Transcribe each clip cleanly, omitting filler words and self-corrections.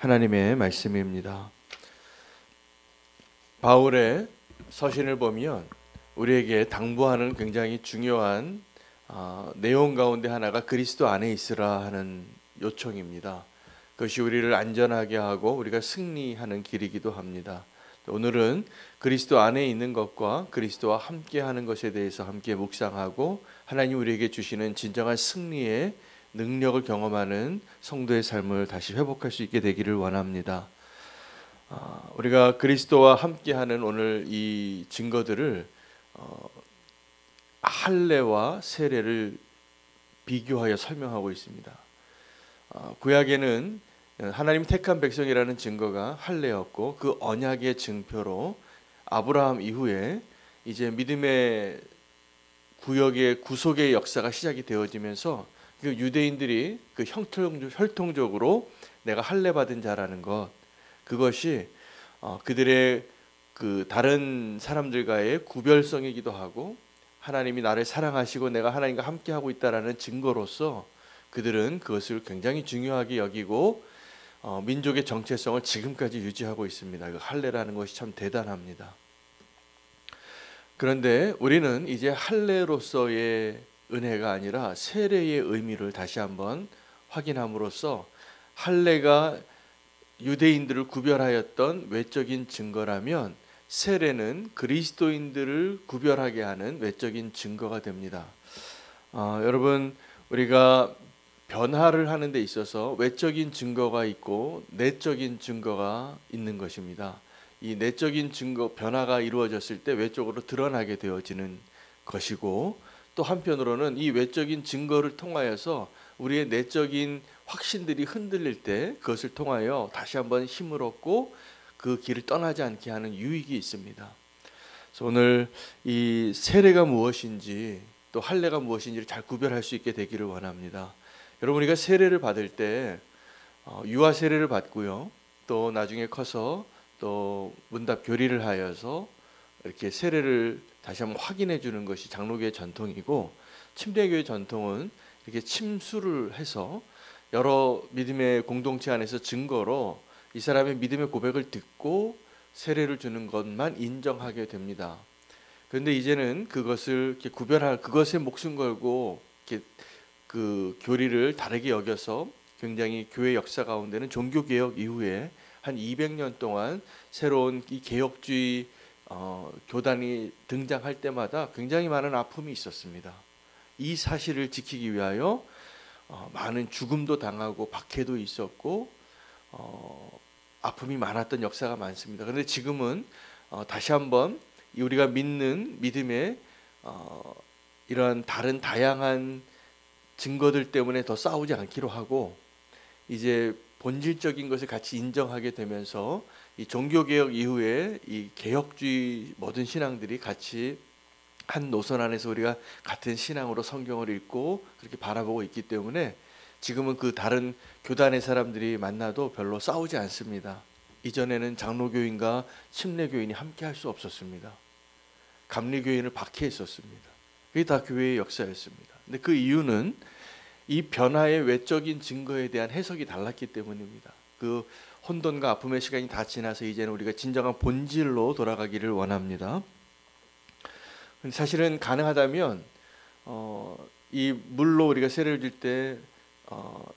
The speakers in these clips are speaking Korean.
하나님의 말씀입니다. 바울의 서신을 보면 우리에게 당부하는 굉장히 중요한 내용 가운데 하나가 그리스도 안에 있으라 하는 요청입니다. 그것이 우리를 안전하게 하고 우리가 승리하는 길이기도 합니다. 오늘은 그리스도 안에 있는 것과 그리스도와 함께하는 것에 대해서 함께 묵상하고 하나님 우리에게 주시는 진정한 승리의 능력을 경험하는 성도의 삶을 다시 회복할 수 있게 되기를 원합니다. 우리가 그리스도와 함께하는 오늘 이 증거들을 할례와 세례를 비교하여 설명하고 있습니다. 구약에는 하나님 택한 백성이라는 증거가 할례였고 그 언약의 증표로 아브라함 이후에 이제 믿음의 구역의 구속의 역사가 시작이 되어지면서 그 유대인들이 그 혈통적으로 내가 할례 받은 자라는 것, 그것이 그들의 그 다른 사람들과의 구별성이기도 하고 하나님이 나를 사랑하시고 내가 하나님과 함께하고 있다라는 증거로서 그들은 그것을 굉장히 중요하게 여기고 민족의 정체성을 지금까지 유지하고 있습니다. 그 할례라는 것이 참 대단합니다. 그런데 우리는 이제 할례로서의 은혜가 아니라 세례의 의미를 다시 한번 확인함으로써 할례가 유대인들을 구별하였던 외적인 증거라면 세례는 그리스도인들을 구별하게 하는 외적인 증거가 됩니다. 여러분, 우리가 변화를 하는 데 있어서 외적인 증거가 있고 내적인 증거가 있는 것입니다. 이 내적인 증거 변화가 이루어졌을 때 외적으로 드러나게 되어지는 것이고, 또 한편으로는 이 외적인 증거를 통하여서 우리의 내적인 확신들이 흔들릴 때 그것을 통하여 다시 한번 힘을 얻고 그 길을 떠나지 않게 하는 유익이 있습니다. 그래서 오늘 이 세례가 무엇인지 또 할례가 무엇인지를 잘 구별할 수 있게 되기를 원합니다. 여러분, 우리가 세례를 받을 때 유아 세례를 받고요, 또 나중에 커서 또 문답 교리를 하여서 이렇게 세례를 다시 한번 확인해 주는 것이 장로교의 전통이고, 침례교의 전통은 이렇게 침수를 해서 여러 믿음의 공동체 안에서 증거로 이 사람의 믿음의 고백을 듣고 세례를 주는 것만 인정하게 됩니다. 그런데 이제는 그것을 이렇게 구별할, 그것에 목숨 걸고 이렇게 그 교리를 다르게 여겨서 굉장히 교회 역사 가운데는 종교개혁 이후에 한 200년 동안 새로운 이 개혁주의 교단이 등장할 때마다 굉장히 많은 아픔이 있었습니다. 이 사실을 지키기 위하여 많은 죽음도 당하고 박해도 있었고 아픔이 많았던 역사가 많습니다. 그런데 지금은 다시 한번 우리가 믿는 믿음의 이러한 다른 다양한 증거들 때문에 더 싸우지 않기로 하고 이제 본질적인 것을 같이 인정하게 되면서 이 종교개혁 이후에 이 개혁주의 모든 신앙들이 같이 한 노선 안에서 우리가 같은 신앙으로 성경을 읽고 그렇게 바라보고 있기 때문에 지금은 그 다른 교단의 사람들이 만나도 별로 싸우지 않습니다. 이전에는 장로교인과 침례교인이 함께 할 수 없었습니다. 감리교인을 박해했었습니다. 그게 다 교회의 역사였습니다. 근데 그 이유는 이 변화의 외적인 증거에 대한 해석이 달랐기 때문입니다. 그 혼돈과 아픔의 시간이 다 지나서 이제는 우리가 진정한 본질로 돌아가기를 원합니다. 사실은 가능하다면 이 물로 우리가 세례를 줄 때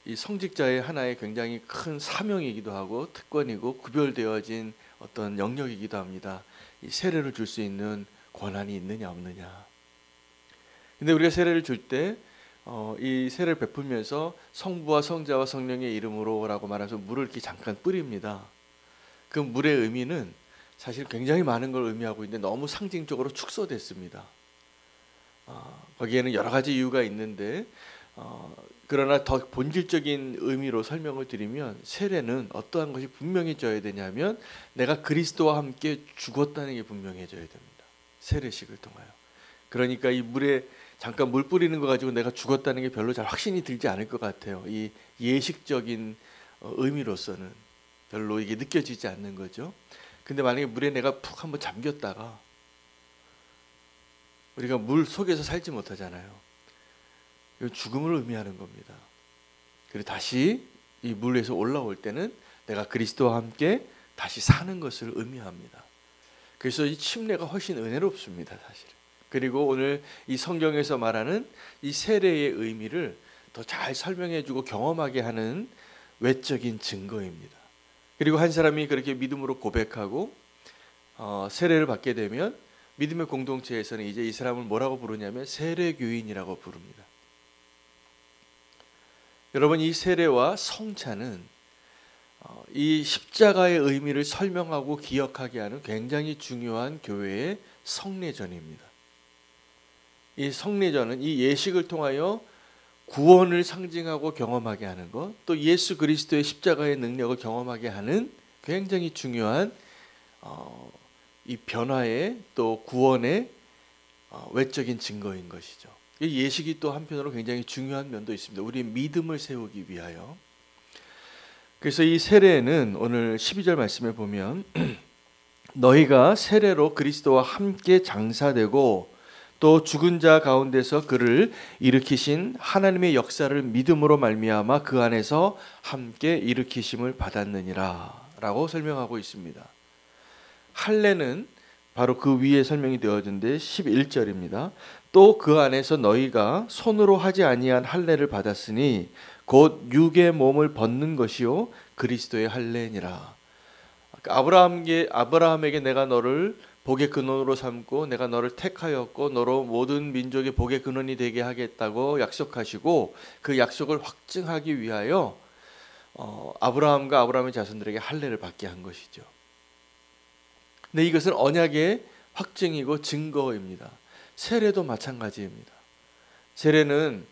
이 성직자의 하나의 굉장히 큰 사명이기도 하고 특권이고 구별되어진 어떤 영역이기도 합니다. 이 세례를 줄 수 있는 권한이 있느냐 없느냐. 근데 우리가 세례를 줄 때 이 세례를 베풀면서 성부와 성자와 성령의 이름으로라고 말해서 물을 이렇게 잠깐 뿌립니다. 그 물의 의미는 사실 굉장히 많은 걸 의미하고 있는데 너무 상징적으로 축소됐습니다. 거기에는 여러 가지 이유가 있는데 그러나 더 본질적인 의미로 설명을 드리면 세례는 어떠한 것이 분명해져야 되냐면 내가 그리스도와 함께 죽었다는 게 분명해져야 됩니다. 세례식을 통하여. 그러니까 이 물에 잠깐 물 뿌리는 거 가지고 내가 죽었다는 게 별로 잘 확신이 들지 않을 것 같아요. 이 예식적인 의미로서는 별로 이게 느껴지지 않는 거죠. 근데 만약에 물에 내가 푹 한번 잠겼다가 우리가 물 속에서 살지 못하잖아요. 이건 죽음을 의미하는 겁니다. 그리고 다시 이 물에서 올라올 때는 내가 그리스도와 함께 다시 사는 것을 의미합니다. 그래서 이 침례가 훨씬 은혜롭습니다, 사실. 그리고 오늘 이 성경에서 말하는 이 세례의 의미를 더 잘 설명해주고 경험하게 하는 외적인 증거입니다. 그리고 한 사람이 그렇게 믿음으로 고백하고 세례를 받게 되면 믿음의 공동체에서는 이제 이 사람을 뭐라고 부르냐면 세례교인이라고 부릅니다. 여러분, 이 세례와 성찬은 이 십자가의 의미를 설명하고 기억하게 하는 굉장히 중요한 교회의 성례전입니다. 이 성례전은 이 예식을 통하여 구원을 상징하고 경험하게 하는 것, 또 예수 그리스도의 십자가의 능력을 경험하게 하는 굉장히 중요한 이 변화의 또 구원의 외적인 증거인 것이죠. 이 예식이 또 한편으로 굉장히 중요한 면도 있습니다. 우리의 믿음을 세우기 위하여. 그래서 이 세례는 오늘 12절 말씀에 보면 너희가 세례로 그리스도와 함께 장사되고 또 죽은 자 가운데서 그를 일으키신 하나님의 역사를 믿음으로 말미암아 그 안에서 함께 일으키심을 받았느니라 라고 설명하고 있습니다. 할례는 바로 그 위에 설명이 되어진데 11절입니다. 또 그 안에서 너희가 손으로 하지 아니한 할례를 받았으니 곧 육의 몸을 벗는 것이요 그리스도의 할례니라. 아브라함에게 내가 너를 복의 근원으로 삼고 내가 너를 택하였고 너로 모든 민족의 복의 근원이 되게 하겠다고 약속하시고 그 약속을 확증하기 위하여 아브라함과 아브라함의 자손들에게 할례를 받게 한 것이죠. 근데 이것은 언약의 확증이고 증거입니다. 세례도 마찬가지입니다. 세례는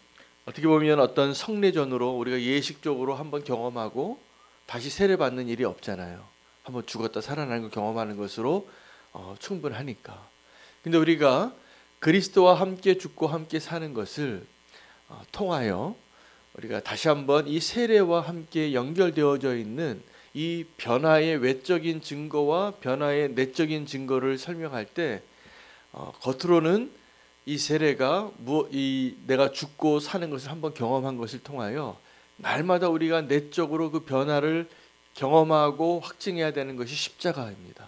어떻게 보면 어떤 성례전으로 우리가 예식적으로 한번 경험하고 다시 세례받는 일이 없잖아요. 한번 죽었다 살아나는 걸 경험하는 것으로 충분하니까. 근데 우리가 그리스도와 함께 죽고 함께 사는 것을 통하여 우리가 다시 한번 이 세례와 함께 연결되어져 있는 이 변화의 외적인 증거와 변화의 내적인 증거를 설명할 때 겉으로는 이 세례가 내가 죽고 사는 것을 한번 경험한 것을 통하여 날마다 우리가 내적으로 그 변화를 경험하고 확증해야 되는 것이 십자가입니다.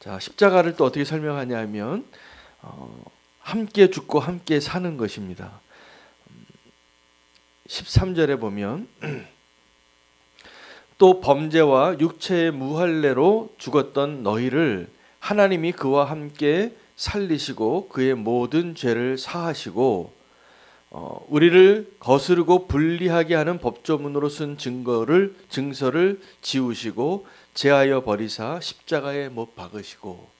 자, 십자가를 또 어떻게 설명하냐 하면 함께 죽고 함께 사는 것입니다. 13절에 보면 또 범죄와 육체의 무할례로 죽었던 너희를 하나님이 그와 함께 살리시고 그의 모든 죄를 사하시고 우리를 거스르고 불리하게 하는 법조문으로 쓴 증서를 지우시고 제하여 버리사 십자가에 못 박으시고.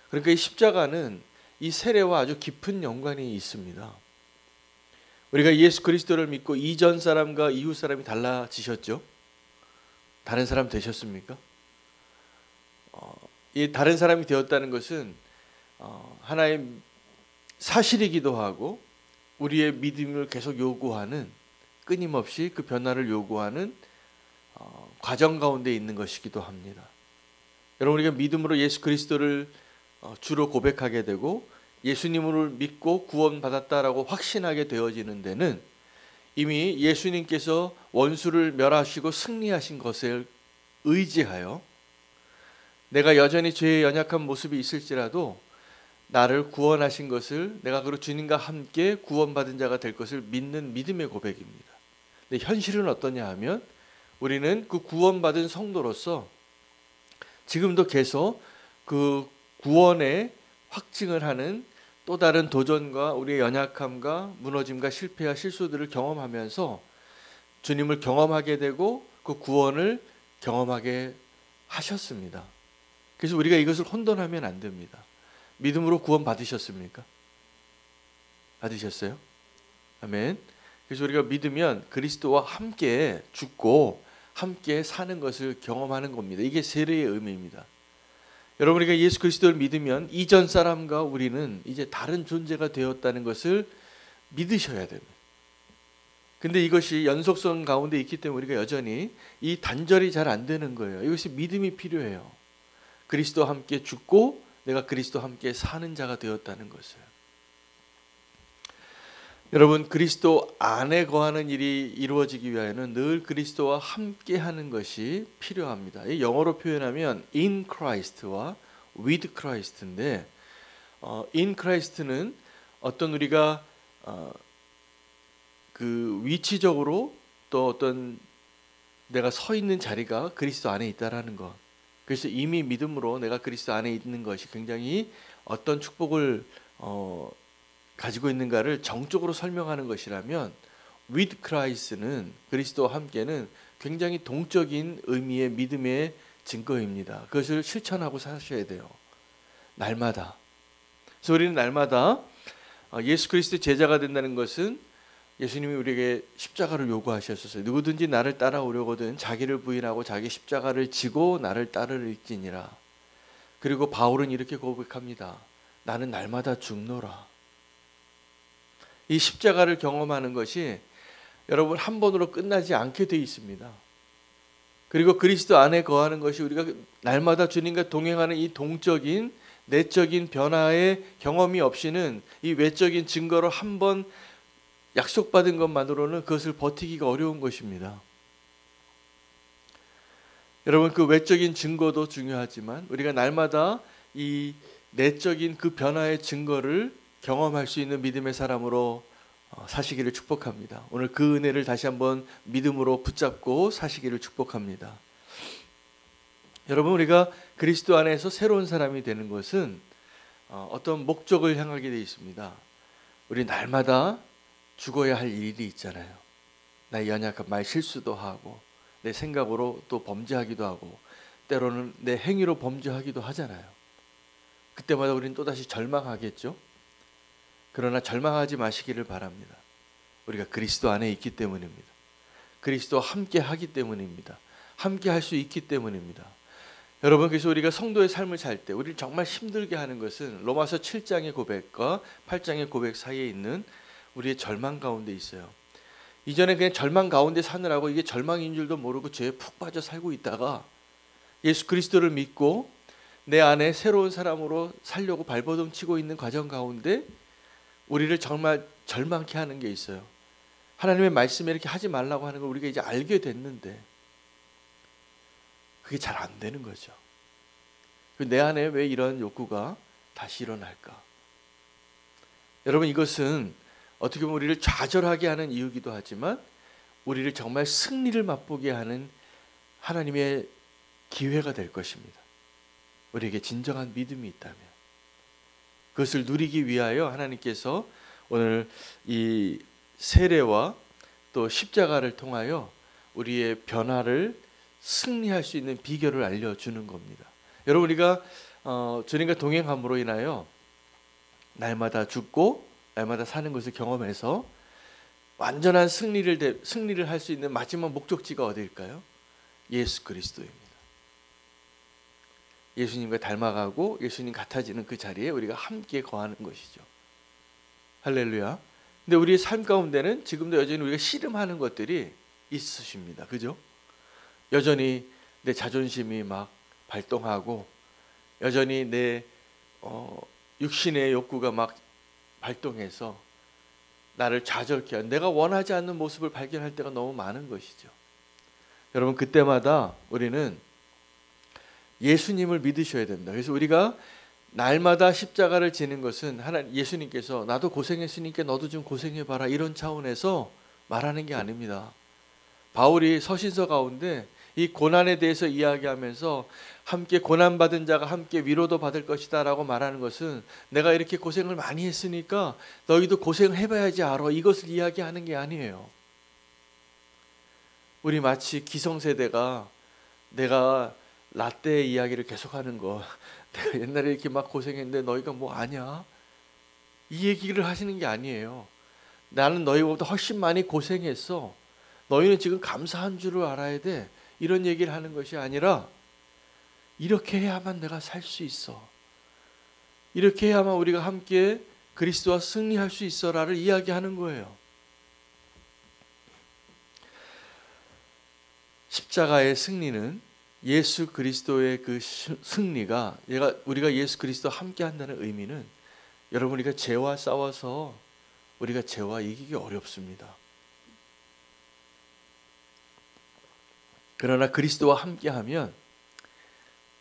그러니까 이 십자가는 이 세례와 아주 깊은 연관이 있습니다. 우리가 예수 그리스도를 믿고 이전 사람과 이후 사람이 달라지셨죠? 다른 사람 되셨습니까? 이 다른 사람이 되었다는 것은 하나의 사실이기도 하고 우리의 믿음을 계속 요구하는, 끊임없이 그 변화를 요구하는 과정 가운데 있는 것이기도 합니다. 여러분, 우리가 믿음으로 예수 그리스도를 주로 고백하게 되고 예수님을 믿고 구원받았다라고 확신하게 되어지는 데는 이미 예수님께서 원수를 멸하시고 승리하신 것을 의지하여 내가 여전히 죄의 연약한 모습이 있을지라도 나를 구원하신 것을, 내가 그리고 주님과 함께 구원받은 자가 될 것을 믿는 믿음의 고백입니다. 근데 현실은 어떠냐 하면 우리는 그 구원받은 성도로서 지금도 계속 그 구원의 확증을 하는 또 다른 도전과 우리의 연약함과 무너짐과 실패와 실수들을 경험하면서 주님을 경험하게 되고 그 구원을 경험하게 하셨습니다. 그래서 우리가 이것을 혼돈하면 안 됩니다. 믿음으로 구원 받으셨습니까? 받으셨어요? 아멘. 그래서 우리가 믿으면 그리스도와 함께 죽고 함께 사는 것을 경험하는 겁니다. 이게 세례의 의미입니다. 여러분, 우리가 예수 그리스도를 믿으면 이전 사람과 우리는 이제 다른 존재가 되었다는 것을 믿으셔야 됩니다. 근데 이것이 연속성 가운데 있기 때문에 우리가 여전히 이 단절이 잘 안 되는 거예요. 이것이 믿음이 필요해요. 그리스도와 함께 죽고 내가 그리스도와 함께 사는 자가 되었다는 것을. 여러분, 그리스도 안에 거하는 일이 이루어지기 위하여는 늘 그리스도와 함께 하는 것이 필요합니다. 이 영어로 표현하면 in Christ와 with Christ인데, in Christ는 어떤 우리가 그 위치적으로 또 어떤 내가 서 있는 자리가 그리스도 안에 있다라는 것. 그래서 이미 믿음으로 내가 그리스도 안에 있는 것이 굉장히 어떤 축복을 가지고 있는가를 정적으로 설명하는 것이라면, with Christ는 그리스도와 함께는 굉장히 동적인 의미의 믿음의 증거입니다. 그것을 실천하고 사셔야 돼요. 날마다. 그래서 우리는 날마다 예수 그리스도의 제자가 된다는 것은 예수님이 우리에게 십자가를 요구하셨었어요. 누구든지 나를 따라오려거든 자기를 부인하고 자기 십자가를 지고 나를 따르릴지니라. 그리고 바울은 이렇게 고백합니다. 나는 날마다 죽노라. 이 십자가를 경험하는 것이 여러분 한 번으로 끝나지 않게 되어 있습니다. 그리고 그리스도 안에 거하는 것이 우리가 날마다 주님과 동행하는 이 동적인 내적인 변화의 경험이 없이는 이 외적인 증거로 한 번 약속받은 것만으로는 그것을 버티기가 어려운 것입니다. 여러분, 그 외적인 증거도 중요하지만 우리가 날마다 이 내적인 그 변화의 증거를 경험할 수 있는 믿음의 사람으로 사시기를 축복합니다. 오늘 그 은혜를 다시 한번 믿음으로 붙잡고 사시기를 축복합니다. 여러분, 우리가 그리스도 안에서 새로운 사람이 되는 것은 어떤 목적을 향하게 되어 있습니다. 우리 날마다 죽어야 할 일이 있잖아요. 나의 연약한 말 실수도 하고 내 생각으로 또 범죄하기도 하고 때로는 내 행위로 범죄하기도 하잖아요. 그때마다 우리는 또다시 절망하겠죠. 그러나 절망하지 마시기를 바랍니다. 우리가 그리스도 안에 있기 때문입니다. 그리스도와 함께 하기 때문입니다. 함께 할 수 있기 때문입니다. 여러분, 그래서 우리가 성도의 삶을 살 때 우리를 정말 힘들게 하는 것은 로마서 7장의 고백과 8장의 고백 사이에 있는 우리의 절망 가운데 있어요. 이전에 그냥 절망 가운데 사느라고 이게 절망인 줄도 모르고 죄에 푹 빠져 살고 있다가 예수 그리스도를 믿고 내 안에 새로운 사람으로 살려고 발버둥 치고 있는 과정 가운데 우리를 정말 절망케 하는 게 있어요. 하나님의 말씀에 이렇게 하지 말라고 하는 걸 우리가 이제 알게 됐는데 그게 잘 안 되는 거죠. 내 안에 왜 이런 욕구가 다시 일어날까? 여러분, 이것은 어떻게 보면 우리를 좌절하게 하는 이유기도 하지만 우리를 정말 승리를 맛보게 하는 하나님의 기회가 될 것입니다. 우리에게 진정한 믿음이 있다면 그것을 누리기 위하여 하나님께서 오늘 이 세례와 또 십자가를 통하여 우리의 변화를 승리할 수 있는 비결을 알려주는 겁니다. 여러분, 우리가 주님과 동행함으로 인하여 날마다 죽고 날마다 사는 것을 경험해서 완전한 승리를 할 수 있는 마지막 목적지가 어디일까요? 예수 그리스도입니다. 예수님과 닮아가고 예수님 같아지는 그 자리에 우리가 함께 거하는 것이죠. 할렐루야. 근데 우리의 삶 가운데는 지금도 여전히 우리가 씨름하는 것들이 있으십니다. 그죠? 여전히 내 자존심이 막 발동하고 여전히 내 육신의 욕구가 막 발동해서 나를 좌절케 하는, 내가 원하지 않는 모습을 발견할 때가 너무 많은 것이죠. 여러분, 그때마다 우리는 예수님을 믿으셔야 된다. 그래서 우리가 날마다 십자가를 지는 것은 예수님께서 나도 고생했으니까 너도 좀 고생해봐라 이런 차원에서 말하는 게 아닙니다. 바울이 서신서 가운데 이 고난에 대해서 이야기하면서 함께 고난받은 자가 함께 위로도 받을 것이다 라고 말하는 것은 내가 이렇게 고생을 많이 했으니까 너희도 고생해봐야지 알아, 이것을 이야기하는 게 아니에요. 우리 마치 기성세대가 내가 라떼 이야기를 계속하는 거, 내가 옛날에 이렇게 막 고생했는데 너희가 뭐 아냐, 이 얘기를 하시는 게 아니에요. 나는 너희보다 훨씬 많이 고생했어, 너희는 지금 감사한 줄을 알아야 돼, 이런 얘기를 하는 것이 아니라 이렇게 해야만 내가 살 수 있어, 이렇게 해야만 우리가 함께 그리스도와 승리할 수 있어라를 이야기하는 거예요. 십자가의 승리는 예수 그리스도의 그 승리가, 우리가 예수 그리스도와 함께 한다는 의미는 여러분, 우리가 죄와 싸워서 우리가 죄와 이기기 어렵습니다. 그러나 그리스도와 함께하면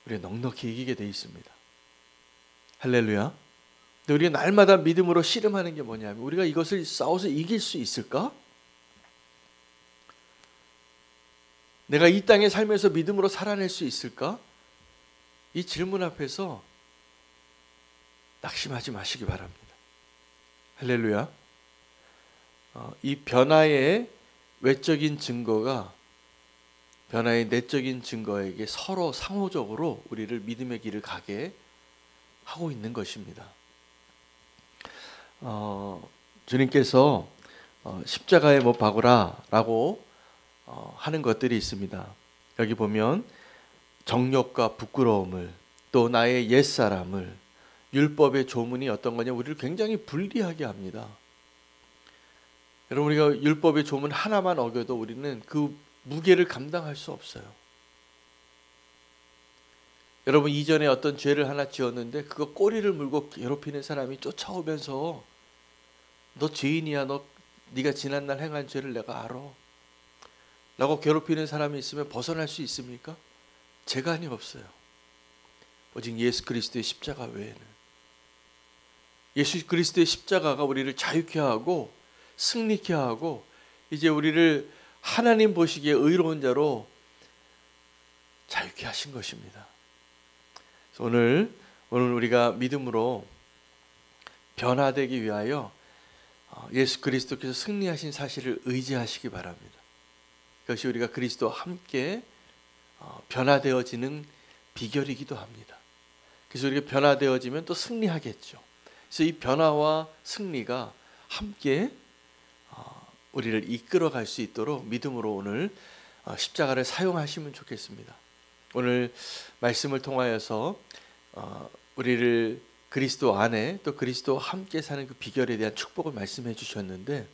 우리가 넉넉히 이기게 돼 있습니다. 할렐루야. 근데 우리가 날마다 믿음으로 씨름하는 게 뭐냐면, 우리가 이것을 싸워서 이길 수 있을까? 내가 이 땅에 살면서 믿음으로 살아낼 수 있을까? 이 질문 앞에서 낙심하지 마시기 바랍니다. 할렐루야. 이 변화의 외적인 증거가 변화의 내적인 증거에게 서로 상호적으로 우리를 믿음의 길을 가게 하고 있는 것입니다. 주님께서 십자가에 못 박으라라고 하는 것들이 있습니다. 여기 보면 정욕과 부끄러움을, 또 나의 옛사람을, 율법의 조문이 어떤 거냐, 우리를 굉장히 불리하게 합니다. 여러분, 우리가 율법의 조문 하나만 어겨도 우리는 그 무게를 감당할 수 없어요. 여러분, 이전에 어떤 죄를 하나 지었는데 그거 꼬리를 물고 괴롭히는 사람이 쫓아오면서 너 죄인이야, 네가 지난날 행한 죄를 내가 알아 라고 괴롭히는 사람이 있으면 벗어날 수 있습니까? 재간이 없어요. 오직 예수 그리스도의 십자가 외에는. 예수 그리스도의 십자가가 우리를 자유케 하고 승리케 하고 이제 우리를 하나님 보시기에 의로운 자로 자유케 하신 것입니다. 오늘 우리가 믿음으로 변화되기 위하여 예수 그리스도께서 승리하신 사실을 의지하시기 바랍니다. 그것이 우리가 그리스도와 함께 변화되어지는 비결이기도 합니다. 그래서 우리가 변화되어지면 또 승리하겠죠. 그래서 이 변화와 승리가 함께 우리를 이끌어갈 수 있도록 믿음으로 오늘 십자가를 사용하시면 좋겠습니다. 오늘 말씀을 통하여서 우리를 그리스도 안에 또 그리스도와 함께 사는 그 비결에 대한 축복을 말씀해 주셨는데,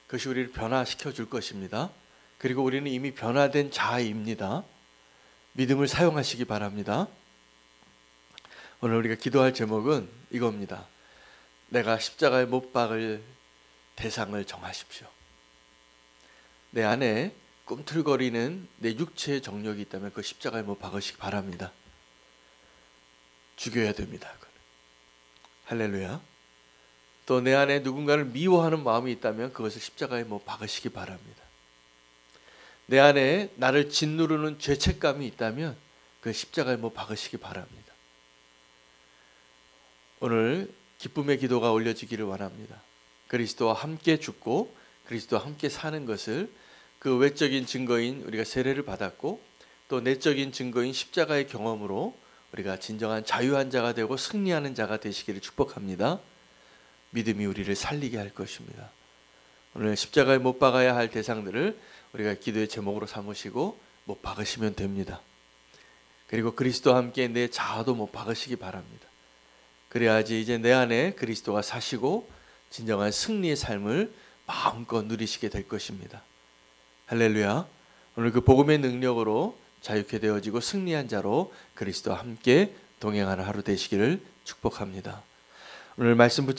그것이 우리를 변화시켜 줄 것입니다. 그리고 우리는 이미 변화된 자입니다. 믿음을 사용하시기 바랍니다. 오늘 우리가 기도할 제목은 이겁니다. 내가 십자가에 못 박을 대상을 정하십시오. 내 안에 꿈틀거리는 내 육체의 정욕이 있다면 그 십자가에 못 박으시기 바랍니다. 죽여야 됩니다. 할렐루야. 또 내 안에 누군가를 미워하는 마음이 있다면 그것을 십자가에 못 박으시기 바랍니다. 내 안에 나를 짓누르는 죄책감이 있다면 그 십자가에 못 박으시기 바랍니다. 오늘 기쁨의 기도가 올려지기를 원합니다. 그리스도와 함께 죽고 그리스도와 함께 사는 것을, 그 외적인 증거인 우리가 세례를 받았고 또 내적인 증거인 십자가의 경험으로 우리가 진정한 자유한 자가 되고 승리하는 자가 되시기를 축복합니다. 믿음이 우리를 살리게 할 것입니다. 오늘 십자가에 못 박아야 할 대상들을 우리가 기도의 제목으로 삼으시고 못 박으시면 됩니다. 그리고 그리스도와 함께 내 자아도 못 박으시기 바랍니다. 그래야지 이제 내 안에 그리스도가 사시고 진정한 승리의 삶을 마음껏 누리시게 될 것입니다. 할렐루야. 오늘 그 복음의 능력으로 자유케 되어지고 승리한 자로 그리스도와 함께 동행하는 하루 되시기를 축복합니다. 오늘 말씀